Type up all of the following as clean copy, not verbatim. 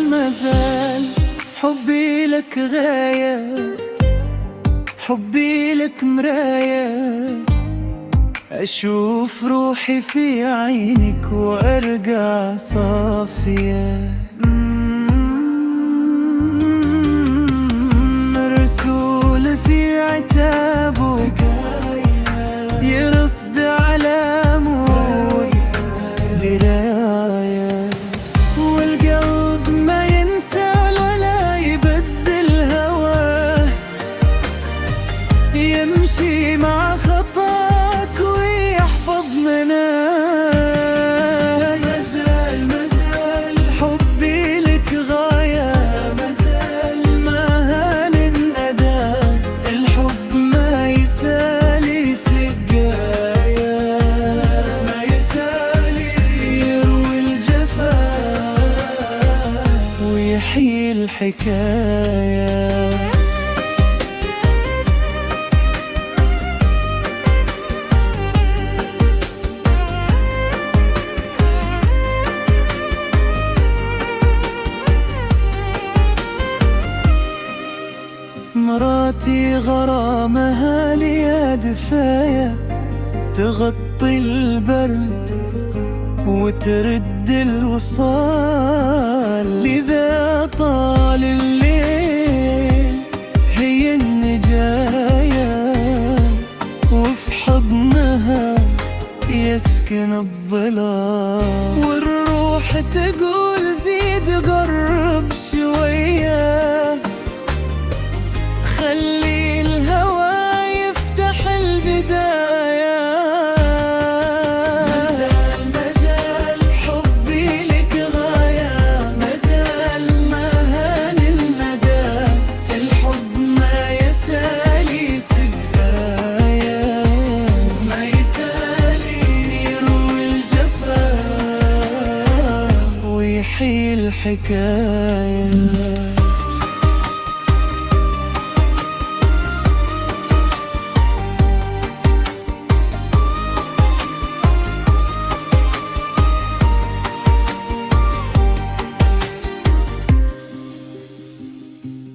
مازال حبي لك غاية، حبي لك مراية، أشوف روحي في عينك وأرجع صافية. مرسول في عتابه يرصد على موت دراية، والقلب ما ينسى ولا يبدل هواه، يمشي مع خطاك ويحفظ مناك. مازال حبي لك غاية، مازال ما هان الندى، الحب ما يسالي سقايا، ما يسالي يروي الجفا ويحيي الحكاية. مراتي غرامها ليا دفاية، تغطي البرد وترد الوصال، لذا طال الليل هي النجاية، وفي حضنها يسكن الظلال، والروح تقول زيد قرب شوية، خلي الهوى يفتح البداية. مازال حبي لك غاية، مازال ما هان الندى، الحب ما يسالي سقايا، ما يسالي يروي الجفا ويحيي الحكاية.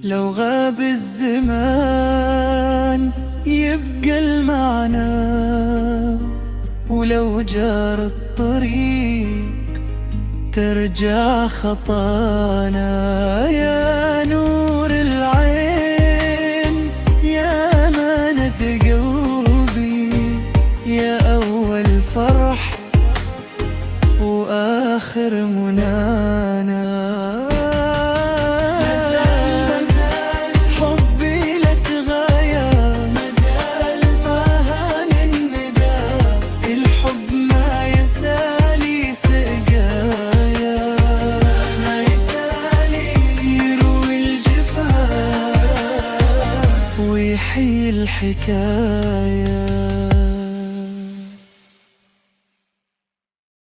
لو غاب الزمان يبقى المعنى، ولو جار الطريق ترجع خطانا. يا نور العين يا أمانة قلبي، يا أول فرح وآخر منانا. ويحيي الحكاية.